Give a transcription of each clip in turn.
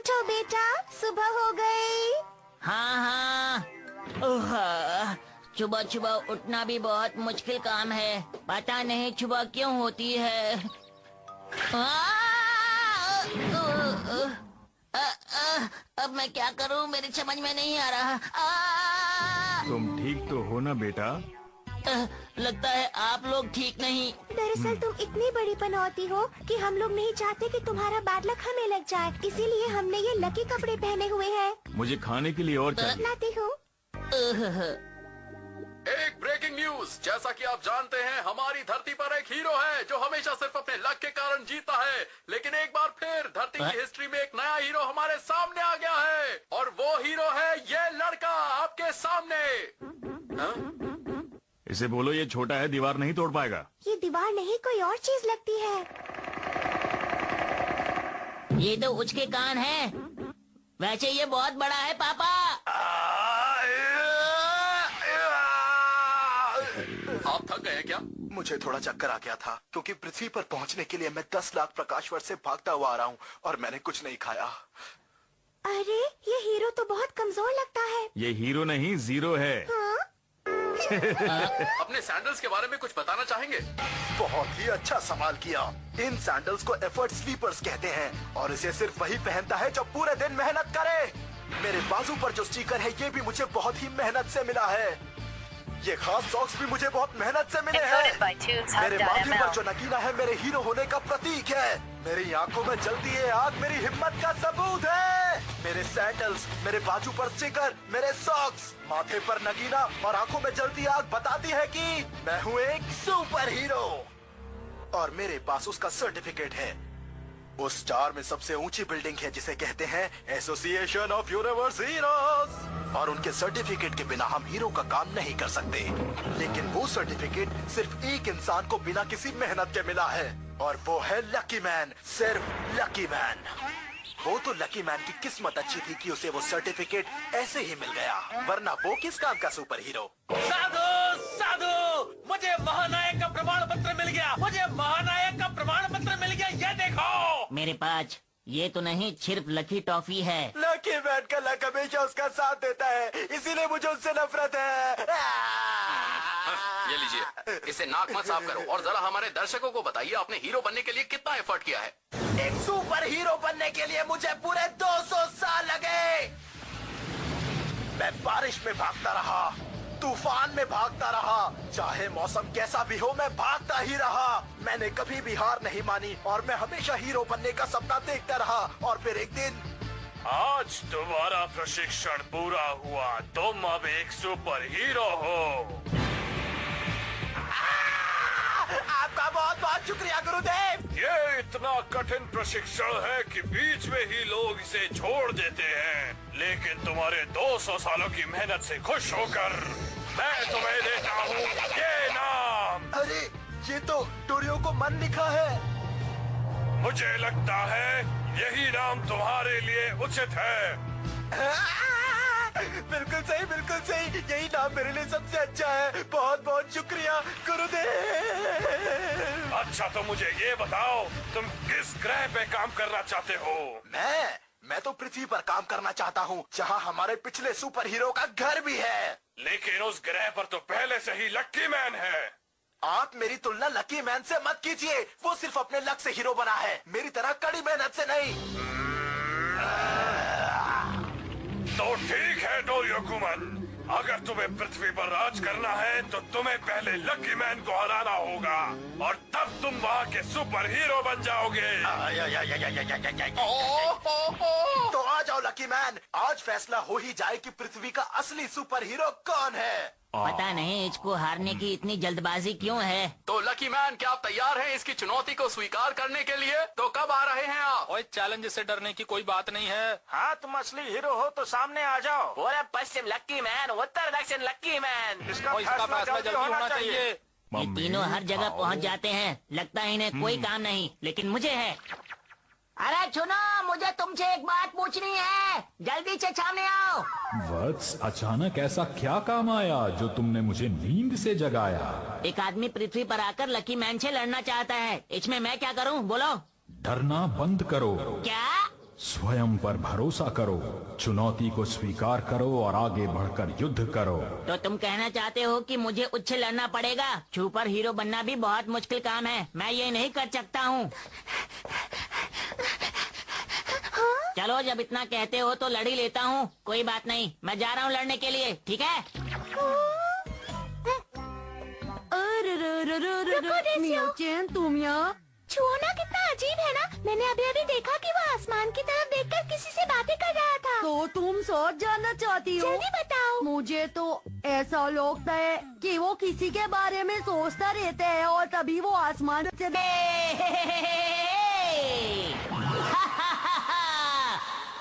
उठो बेटा, सुबह हो गई। हाँ हाँ। ओह, सुबह सुबह उठना भी बहुत मुश्किल काम है। पता नहीं सुबह क्यों होती है। अब मैं क्या करूं, मेरी समझ में नहीं आ रहा। तुम ठीक तो हो ना बेटा? लगता है आप लोग ठीक नहीं। दरअसल तुम इतनी बड़ी पनौती हो कि हम लोग नहीं चाहते कि तुम्हारा बैड लक हमें लग जाए, इसीलिए हमने ये लकी कपड़े पहने हुए हैं। मुझे खाने के लिए और चाहिए। लाती हूँ। एक ब्रेकिंग न्यूज, जैसा कि आप जानते हैं हमारी धरती पर एक हीरो है जो हमेशा सिर्फ अपने लक के कारण जीता है, लेकिन एक बार फिर धरती की हिस्ट्री में एक नया हीरो हमारे सामने आ गया है और वो हीरो है ये लड़का आपके सामने। इसे बोलो ये छोटा है, दीवार नहीं तोड़ पाएगा। ये दीवार नहीं कोई और चीज लगती है। ये तो उचके कान है। वैसे ये बहुत बड़ा है पापा। आप थक गए क्या? मुझे थोड़ा चक्कर आ गया था क्योंकि पृथ्वी पर पहुंचने के लिए मैं 10 लाख प्रकाश वर्ष से भागता हुआ आ रहा हूँ और मैंने कुछ नहीं खाया। अरे ये हीरो तो बहुत कमजोर लगता है। ये हीरो नहीं, जीरो है। हाँ? अपने सैंडल्स के बारे में कुछ बताना चाहेंगे? बहुत ही अच्छा सवाल किया। इन सैंडल्स को एफर्ट स्लीपर्स कहते हैं और इसे सिर्फ वही पहनता है जो पूरे दिन मेहनत करे। मेरे बाजू पर जो स्टिकर है ये भी मुझे बहुत ही मेहनत से मिला है। ये खास सॉक्स भी मुझे बहुत मेहनत से मिले हैं। मेरे माथे पर जो नगीना है मेरे हीरो होने का प्रतीक है। मेरी आंखों में जलती है आग मेरी हिम्मत का सबूत है। मेरे सैंडल्स, मेरे बाजू पर स्टिकर, मेरे सॉक्स, माथे पर नगीना और आंखों में जलती आग बताती है कि मैं हूँ एक सुपर हीरो। और मेरे पास उसका सर्टिफिकेट है। उस स्टार में सबसे ऊंची बिल्डिंग है जिसे कहते हैं एसोसिएशन ऑफ यूनिवर्स हीरोज। और उनके सर्टिफिकेट के बिना हम हीरो का काम नहीं कर सकते। लेकिन वो सर्टिफिकेट सिर्फ एक इंसान को बिना किसी मेहनत के मिला है और वो है लकी मैन, सिर्फ लकी मैन। वो तो लकी मैन की किस्मत अच्छी थी कि उसे वो सर्टिफिकेट ऐसे ही मिल गया, वरना वो किस काम का सुपर हीरो। साधु साधु, मुझे महानायक का प्रमाण पत्र मिल गया। मुझे महानायक का प्रमाण पत्र मिल गया। ये देखो मेरे पास ये तो नहीं, सिर्फ लकी टॉफी है। लकी मैन का लक हमेशा उसका साथ देता है, इसीलिए मुझे उससे नफरत है। ये लीजिए, इसे नाक मत साफ करो और जरा हमारे दर्शकों को बताइए आपने हीरो बनने के लिए कितना एफर्ट किया है। एक सुपर हीरो बनने के लिए मुझे पूरे 200 साल लगे। मैं बारिश में भागता रहा, तूफान में भागता रहा, चाहे मौसम कैसा भी हो मैं भागता ही रहा। मैंने कभी भी हार नहीं मानी और मैं हमेशा हीरो बनने का सपना देखता रहा। और फिर एक दिन आज तुम्हारा प्रशिक्षण पूरा हुआ, तुम अब एक सुपर हीरो हो। आपका बहुत बहुत शुक्रिया गुरुदेव। ये इतना कठिन प्रशिक्षण है कि बीच में ही लोग इसे छोड़ देते हैं, लेकिन तुम्हारे 200 सालों की मेहनत से खुश होकर मैं तुम्हें देता हूँ ये नाम। अरे ये तो टोरियो को मन लिखा है। मुझे लगता है यही नाम तुम्हारे लिए उचित है। बिल्कुल सही, बिल्कुल सही। यही नाम मेरे लिए सबसे अच्छा है। बहुत बहुत शुक्रिया गुरुदेव। अच्छा तो मुझे ये बताओ, तुम किस ग्रह पे काम करना चाहते हो? मैं तो पृथ्वी पर काम करना चाहता हूँ, जहाँ हमारे पिछले सुपर हीरो का घर भी है। लेकिन उस ग्रह पर तो पहले से ही लक्की मैन है। आप मेरी तुलना लकी मैन से मत कीजिए। वो सिर्फ अपने लक से हीरो बना है, मेरी तरह कड़ी मेहनत से नहीं। तो ठीक है डोरियोकुमन, अगर तुम्हें पृथ्वी पर राज करना है तो तुम्हें पहले लकी मैन को हराना होगा और तब तुम वहाँ के सुपर हीरो बन जाओगे। तो आ जाओ लकी मैन, आज फैसला हो ही जाए कि पृथ्वी का असली सुपर हीरो कौन है। पता नहीं इसको हारने की इतनी जल्दबाजी क्यों है। तो लकी मैन, क्या आप तैयार हैं इसकी चुनौती को स्वीकार करने के लिए? तो कब आ रहे हैं आप? ओए, चैलेंज से डरने की कोई बात नहीं है। हाँ, तुम असली हीरो हो तो सामने आ जाओ। पूरे पश्चिम लक्की मैन, उत्तर दक्षिण लक्की मैन। इसका फैसला जल्दी होना चाहिए। ये तीनों हर जगह पहुंच जाते हैं, लगता है इन्हें कोई काम नहीं, लेकिन मुझे है। अरे सुनो, मुझे तुमसे एक बात पूछनी है, जल्दी से सामने आओ। वत्स, अचानक ऐसा क्या काम आया जो तुमने मुझे नींद से जगाया? एक आदमी पृथ्वी पर आकर लकी मैन से लड़ना चाहता है, इसमें मैं क्या करूं बोलो? डरना बंद करो। क्या? स्वयं पर भरोसा करो, चुनौती को स्वीकार करो और आगे बढ़कर युद्ध करो। तो तुम कहना चाहते हो कि मुझे उच्च लड़ना पड़ेगा? सुपर हीरो बनना भी बहुत मुश्किल काम है, मैं ये नहीं कर सकता हूँ। चलो जब इतना कहते हो तो लड़ ही लेता हूँ, कोई बात नहीं, मैं जा रहा हूँ लड़ने के लिए, ठीक है? तुम यहाँ छुओना कितना अजीब है ना। मैंने अभी अभी देखा कि वो आसमान की तरफ देखकर किसी से बातें कर रहा था। तो तुम सच जानना चाहती हो? जल्दी बताओ। मुझे तो ऐसा लगता है कि वो किसी के बारे में सोचता रहता है और तभी वो आसमान से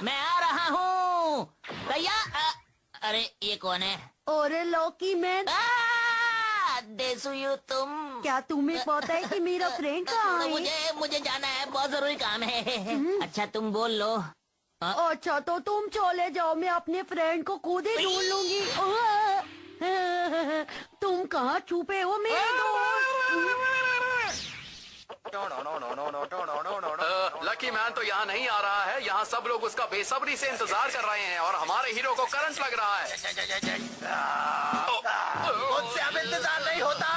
मैं आ रहा हूँ। तैयार? अरे ये कौन है? अरे लॉकी मैन, देसुयु तुम। क्या तुम्हें पता है कि मेरा फ्रेंड कहाँ है? मुझे जाना है, बहुत जरूरी काम है। अच्छा तुम बोल लो। अच्छा तो तुम चले जाओ, मैं अपने फ्रेंड को खुद ही ढूंढ लूंगी। तुम कहाँ छुपे हो मेरे दोस्त? लकी मैन तो यहाँ नहीं आ रहा है। यहाँ सब लोग उसका बेसब्री से इंतजार कर रहे हैं और हमारे हीरो को करंट लग रहा है। मुझसे अब इंतजार नहीं होता।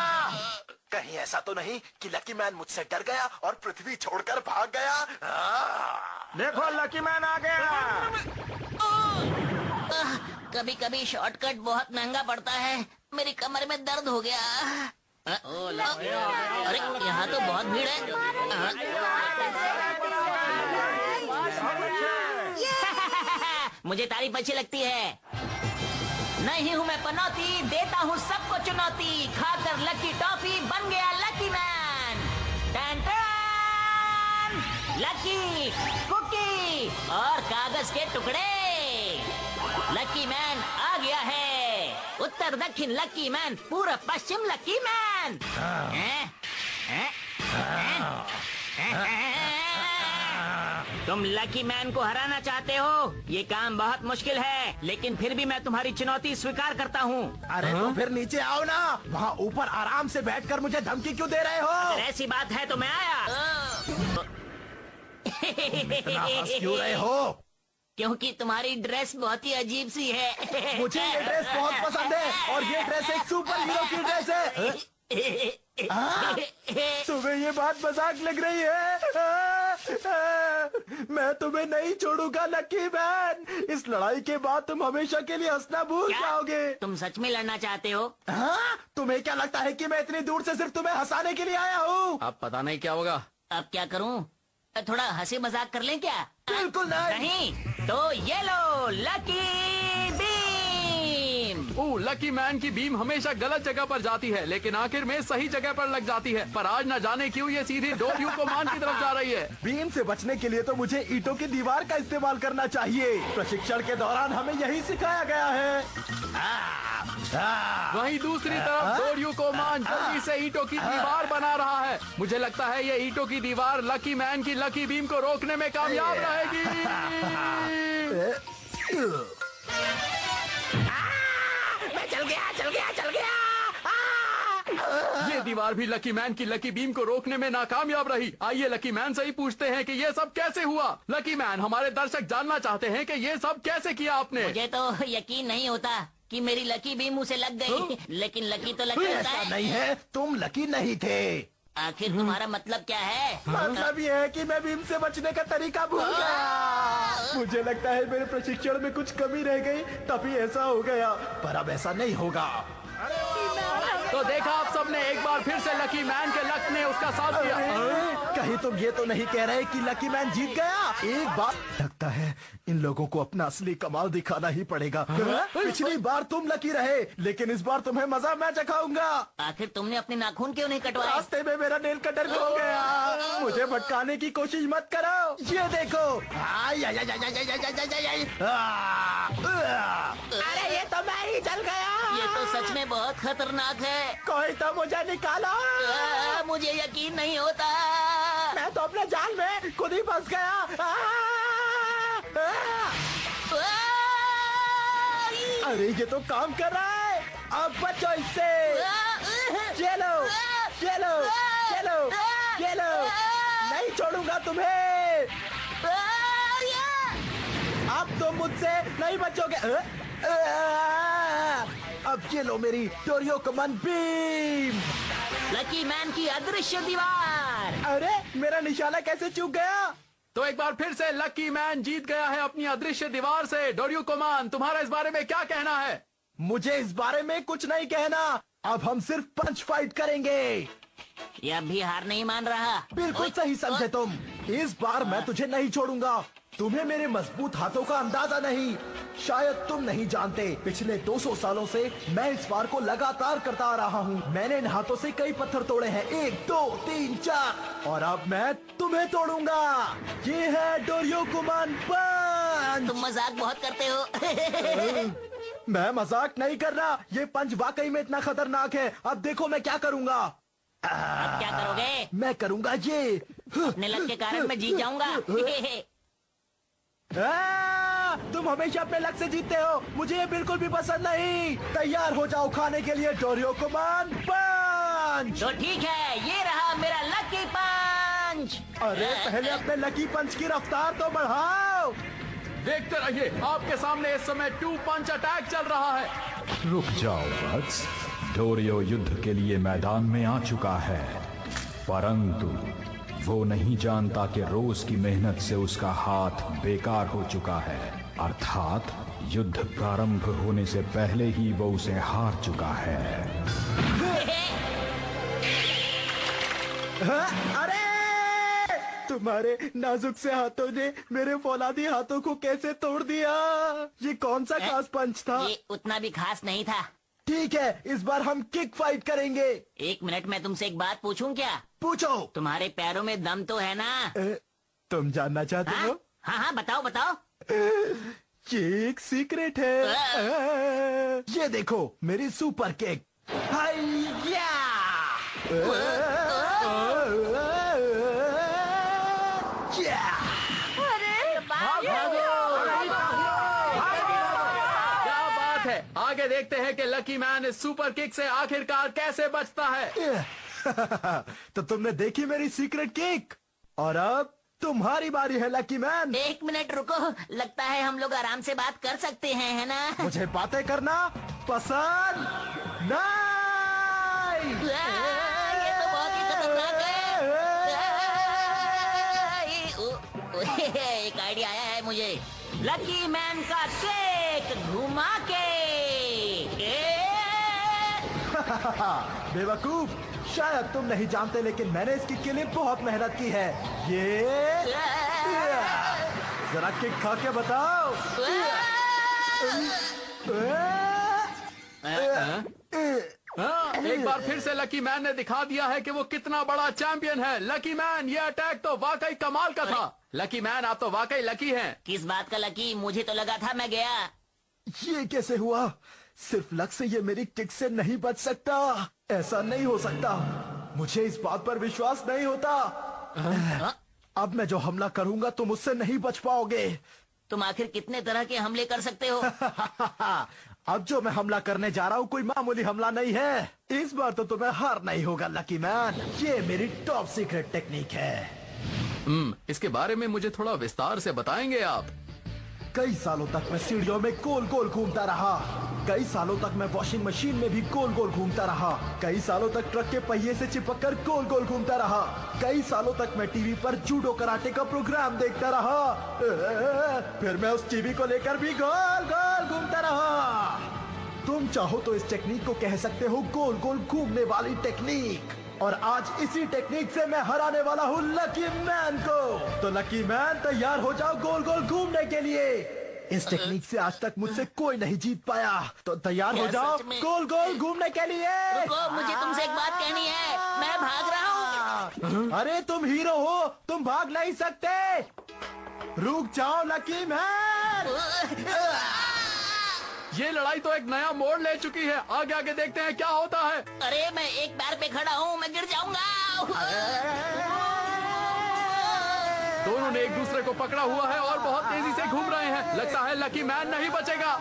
कहीं ऐसा तो नहीं कि लकी मैन मुझसे डर गया और पृथ्वी छोड़कर भाग गया। देखो लकी मैन आ गया। कभी कभी शॉर्टकट बहुत महंगा पड़ता है, मेरी कमर में दर्द हो गया। अरे यहाँ तो बहुत भीड़ है। मुझे तारीफ अच्छी लगती है। नहीं हूँ मैं पनौती, देता हूँ सबको चुनौती। खाकर लकी टॉफी बन गया लकी मैन। टन टन, लकी कुकी और कागज के टुकड़े। लकी मैन आ गया है। उत्तर दक्षिण लकी मैन, पूर्व पश्चिम लकी मैन। तुम लकी मैन को हराना चाहते हो? ये काम बहुत मुश्किल है, लेकिन फिर भी मैं तुम्हारी चुनौती स्वीकार करता हूँ। अरे तो फिर नीचे आओ ना, वहाँ ऊपर आराम से बैठकर मुझे धमकी क्यों दे रहे हो? अगर ऐसी बात है तो मैं आया। इतना हंस क्यों रहे हो? क्योंकि तुम्हारी ड्रेस बहुत ही अजीब सी है। मुझे ये ड्रेस बहुत पसंद है और ये ड्रेस एक सुपर हीरो की ड्रेस है। तुम्हें ये बात मजाक लग रही है? मैं तुम्हें नहीं छोड़ूंगा लकी मैन। इस लड़ाई के बाद तुम हमेशा के लिए हंसना भूल जाओगे। तुम सच में लड़ना चाहते हो? हाँ? तुम्हें क्या लगता है कि मैं इतनी दूर से सिर्फ तुम्हें हंसाने के लिए आया हूँ? अब पता नहीं क्या होगा। अब क्या करूं? थोड़ा हंसी मजाक कर लें क्या? बिल्कुल नहीं। तो ये लो लकी बीम। लकी मैन की बीम हमेशा गलत जगह पर जाती है, लेकिन आखिर में सही जगह पर लग जाती है। पर आज न जाने क्यों ये सीधी डोरियो को मान की तरफ जा रही है। बीम से बचने के लिए तो मुझे ईंटों की दीवार का इस्तेमाल करना चाहिए। प्रशिक्षण के दौरान हमें यही सिखाया गया है। वहीं दूसरी तरफ डोरियो को मान जल्दी से ईंटों की दीवार बना रहा है। मुझे लगता है ये ईंटों की दीवार लकी मैन की लकी बीम को रोकने में कामयाब रहेगी। मैं चल गया। ये दीवार भी लकी मैन की लकी बीम को रोकने में नाकामयाब रही। आइए लकी मैन से ही पूछते हैं कि ये सब कैसे हुआ। लकी मैन, हमारे दर्शक जानना चाहते हैं कि ये सब कैसे किया आपने। मुझे तो यकीन नहीं होता कि मेरी लकी बीम मुझे लग गई। लेकिन लकी तो लकी होता ऐसा है। नहीं है, तुम लकी नहीं थे। आखिर तुम्हारा मतलब क्या है? मतलब ये है कि मैं बीम से बचने का तरीका भूल गया। मुझे लगता है मेरे प्रशिक्षण में कुछ कमी रह गई, तभी ऐसा हो गया। पर अब ऐसा नहीं होगा। तो देखा आप सबने, एक बार फिर से लकी मैन के लक ने उसका साथ दिया। कहीं तुम ये तो नहीं कह रहे कि लकी मैन जीत गया? एक बार लगता है इन लोगों को अपना असली कमाल दिखाना ही पड़ेगा। पिछली बार तुम लकी रहे, लेकिन इस बार तुम्हें मजा मैं चखाऊंगा। आखिर तुमने अपने नाखून क्यों नहीं कटवाए? रास्ते में मेरा नेल कटर खो गया। मुझे भटकाने की कोशिश मत करो। ये देखो। अरे ये तो मैं ही जल गया। ये तो सच में बहुत खतरनाक है। कोई तो मुझे निकालो। मुझे यकीन नहीं होता। मैं तो अपने जाल में खुद ही फंस गया। अरे ये तो काम कर रहा है। अब बचो इससे। चलो चलो चलो चलो, नहीं छोड़ूंगा तुम्हें। अब तो मुझसे नहीं बचोगे। अब ये लो मेरी डोरियो कमान बीम। लकी मैन की अदृश्य दीवार। अरे मेरा निशाना कैसे चूक गया? तो एक बार फिर से लकी मैन जीत गया है अपनी अदृश्य दीवार से। डोरियोकोमान, तुम्हारा इस बारे में क्या कहना है? मुझे इस बारे में कुछ नहीं कहना। अब हम सिर्फ पंच फाइट करेंगे। ये अब भी हार नहीं मान रहा। बिल्कुल सही समझे तुम। इस बार मैं तुझे नहीं छोड़ूंगा। तुम्हें मेरे मजबूत हाथों का अंदाजा नहीं। शायद तुम नहीं जानते, पिछले 200 सालों से मैं इस वार को लगातार करता आ रहा हूँ। मैंने इन हाथों से कई पत्थर तोड़े हैं, 1 2 3 4, और अब मैं तुम्हें तोड़ूंगा। ये है डोरियोकुमान पंच। तुम मजाक बहुत करते हो। मैं मजाक नहीं कर रहा, ये पंच वाकई में इतना खतरनाक है। अब देखो मैं क्या करूँगा। अब क्या करोगे? मैं करूँगा ये। अपने लक के कारण मैं जीत जाऊंगा। तुम हमेशा अपने लक से जीतते हो, मुझे ये बिल्कुल भी पसंद नहीं। तैयार हो जाओ खाने के लिए डोरियोकुमान पंच। तो ठीक है, ये रहा मेरा लकी पंच। अरे पहले अपने लकी पंच की रफ्तार तो बढ़ाओ। देखते रहिए, आपके सामने इस समय 2 पंच अटैक चल रहा है। रुक जाओ बट्स, डोरियो युद्ध के लिए मैदान में आ चुका है, परंतु वो नहीं जानता कि रोज की मेहनत से उसका हाथ बेकार हो चुका है। अर्थात युद्ध प्रारंभ होने से पहले ही वो उसे हार चुका है। अरे तुम्हारे नाजुक से हाथों ने मेरे फौलादी हाथों को कैसे तोड़ दिया? ये कौन सा खास पंच था? ये उतना भी खास नहीं था। ठीक है, इस बार हम किक फाइट करेंगे। 1 मिनट में तुमसे एक बात पूछूं क्या? पूछो। तुम्हारे पैरों में दम तो है ना? तुम जानना चाहते हो? हाँ हाँ, बताओ बताओ। ये एक सीक्रेट है। ये देखो मेरी सुपर किक। हाइया! क्या बात है, आगे देखते हैं कि लकी मैन इस सुपर किक से आखिरकार कैसे बचता है। तो तुमने देखी मेरी सीक्रेट किक, और अब तुम्हारी बारी है लकी मैन। 1 मिनट रुको, लगता है हम लोग आराम से बात कर सकते हैं, है ना? मुझे बातें करना पसंद नहीं। ये तो बहुत ही खतरनाक है। एक आइडिया आया है मुझे। लकी मैन का केक घुमा के। बेवकूफ, शायद तुम नहीं जानते, लेकिन मैंने इसकी के लिए बहुत मेहनत की है। ये जरा किक खा के बताओ। एक बार फिर से लकी मैन ने दिखा दिया है कि वो कितना बड़ा चैंपियन है। लकी मैन, ये अटैक तो वाकई कमाल का था। लकी मैन, आप तो वाकई लकी हैं। किस बात का लकी? मुझे तो लगा था मैं गया। ये कैसे हुआ? सिर्फ लक से ये मेरी किक से नहीं बच सकता। ऐसा नहीं हो सकता, मुझे इस बात पर विश्वास नहीं होता। अब मैं जो हमला करूंगा तुम उससे नहीं बच पाओगे। तुम आखिर कितने तरह के हमले कर सकते हो? अब जो मैं हमला करने जा रहा हूँ कोई मामूली हमला नहीं है। इस बार तो तुम्हें हार नहीं होगा लकी मैन। ये मेरी टॉप सीक्रेट टेक्निक है। इसके बारे में मुझे थोड़ा विस्तार से बताएंगे आप? कई सालों तक मैं सीढ़ियों में गोल गोल घूमता रहा। कई सालों तक मैं वॉशिंग मशीन में भी गोल गोल घूमता रहा। कई सालों तक ट्रक के पहिए से चिपककर गोल गोल घूमता रहा। कई सालों तक मैं टीवी पर जूडो कराटे का प्रोग्राम देखता रहा। फिर मैं उस टीवी को लेकर भी गोल गोल घूमता रहा। तुम चाहो तो इस टेक्निक को कह सकते हो गोल गोल घूमने वाली टेक्निक। और आज इसी टेक्निक से मैं हराने वाला हूँ लकी मैन को। तो लकी मैन, तैयार हो जाओ गोल गोल घूमने के लिए। इस टेक्निक से आज तक मुझसे कोई नहीं जीत पाया, तो तैयार हो जाओ गोल गोल घूमने के लिए। रुको, मुझे तुमसे एक बात कहनी है। मैं भाग रहा हूँ। अरे तुम हीरो हो, तुम भाग नहीं सकते। रुक जाओ लकी मैन। ये लड़ाई तो एक नया मोड़ ले चुकी है। आगे आगे देखते हैं क्या होता है। अरे मैं एक पैर पे खड़ा हूँ, मैं गिर जाऊंगा। दोनों ने एक दूसरे को पकड़ा हुआ है और बहुत तेजी से घूम रहे हैं। लगता है लकी मैन नहीं बचेगा।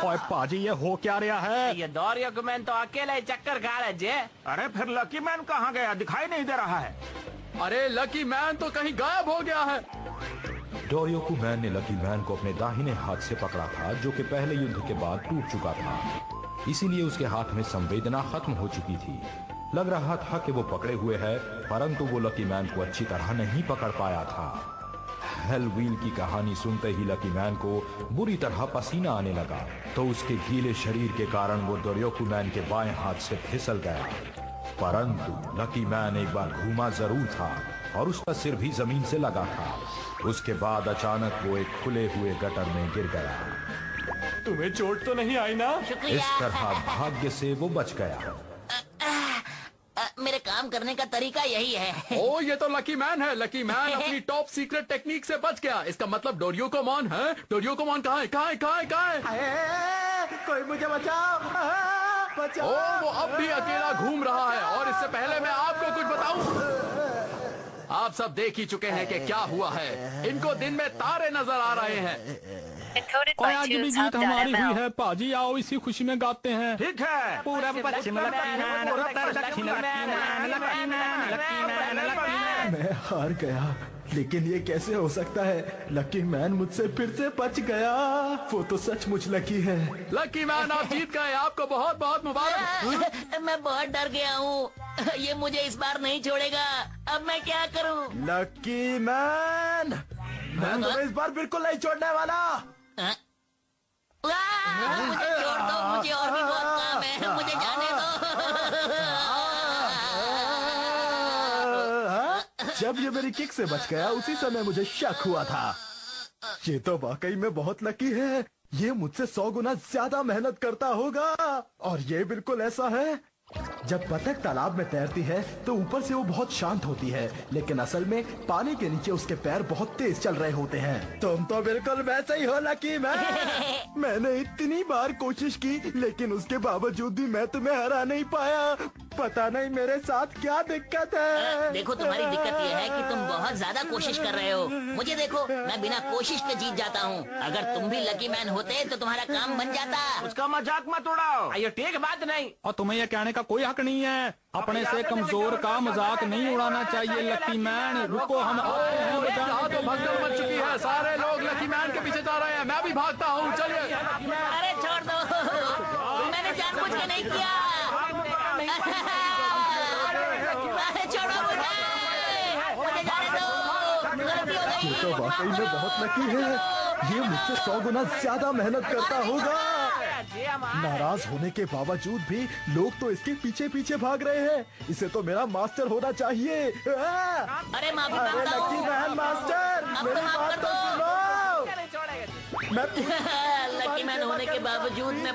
ओए पाजी, ये हो क्या रहा है? ये डोरियोकुमान तो अकेले ही चक्कर खा रहे जे। अरे फिर लकी मैन कहाँ गया? दिखाई नहीं दे रहा है। अरे लकी मैन तो कहीं गायब हो गया है। डोरियोकू मैन ने लकी मैन को अपने दाहिने हाथ से पकड़ा था, जो कि पहले युद्ध के बाद टूट चुका था। इसीलिए उसके हाथ में संवेदना खत्म हो चुकी थी। लग रहा था कि वो पकड़े हुए है, परंतु वो लकी मैन को अच्छी तरह नहीं पकड़ पाया था। हेल व्हील की कहानी सुनते ही लकी मैन को बुरी तरह पसीना आने लगा, तो उसके गीले शरीर के कारण वो डोरियोकू मैन के बाएं हाथ से फिसल गया। परंतु लकी मैन एक बार घूमा जरूर था और उसका सिर भी जमीन से लगा था। उसके बाद अचानक वो एक खुले हुए गटर में गिर गया। तुम्हें चोट तो नहीं आई ना? इस तरह भाग्य से वो बच गया। मेरे काम करने का तरीका यही है। ओ, ये तो लकी मैन है। लकी मैन अपनी टॉप सीक्रेट टेक्निक से बच गया। इसका मतलब डोरियोकोमॉन है। डोरियोकोमॉन कहाँ है? कहाँ है? कहाँ है? कहाँ है? कोई मुझे बचाओ, बचाओ। ओ, वो अब भी अकेला घूम रहा है। और इससे पहले मैं आपको कुछ बताऊं, आप सब देख ही चुके हैं कि क्या हुआ है। इनको दिन में तारे नजर आ रहे हैं। और आज भी गीत हमारी हुई है पाजी, आओ इसी खुशी में गाते हैं। ठीक है। पूरा पश्चिम मैं हार गया, लेकिन ये कैसे हो सकता है? लकी मैन मुझसे फिर से बच गया। वो तो सचमुच लकी है। लकी मैन, आप जीत गए। आपको बहुत बहुत मुबारक। मैं बहुत डर गया हूँ। ये मुझे इस बार नहीं छोड़ेगा। अब मैं क्या करूँ? लकी मैन, मैं तुम्हें इस बार बिल्कुल नहीं छोड़ने वाला। मुझे छोड़ दो, मुझे और भी बहुत काम है। मुझे जाने दो। जब ये मेरी किक से बच गया, उसी समय मुझे शक हुआ था। ये तो वाकई में बहुत लकी है। ये मुझसे 100 गुना ज्यादा मेहनत करता होगा। और ये बिल्कुल ऐसा है, जब बतख तालाब में तैरती है तो ऊपर से वो बहुत शांत होती है, लेकिन असल में पानी के नीचे उसके पैर बहुत तेज चल रहे होते हैं। तुम तो बिल्कुल वैसे ही हो लकी मैन। मैंने इतनी बार कोशिश की, लेकिन उसके बावजूद भी मैं तुम्हें हरा नहीं पाया। पता नहीं मेरे साथ क्या दिक्कत है। देखो, तुम्हारी दिक्कत ये है कि तुम बहुत ज्यादा कोशिश कर रहे हो। मुझे देखो, मैं बिना कोशिश के जीत जाता हूँ। अगर तुम भी लकी मैन होते तो तुम्हारा काम बन जाता। उसका मजाक मत उड़ाओ, ये ठीक बात नहीं। और तुम्हें यह कहने का कोई हक नहीं है। अपने से कमजोर का मजाक नहीं उड़ाना चाहिए लकी मैन। रुको, हम आते हैं। यहाँ तो भगदड़ मच चुकी है। सारे लोग लकी मैन के पीछे जा रहे हैं। मैं भी भागता हूँ। चलिए। अरे छोड़ दो, मैंने जानबूझ के नहीं किया। अरे छोड़ो मुझे जाने दो। गलती हो गई। ये तो वाकई में बहुत लकी है। ये मुझसे 100 गुना ज्यादा मेहनत करता होगा। नाराज होने के बावजूद भी लोग तो इसके पीछे पीछे भाग रहे हैं। इसे तो मेरा मास्टर होना चाहिए। अरे माफी अरे मांगता लकी हूँ। मैन मास्टर, अब तो मेरी माफ बात कर तो दो। सुनो। मैं लकी मैन होने के बावजूद मैं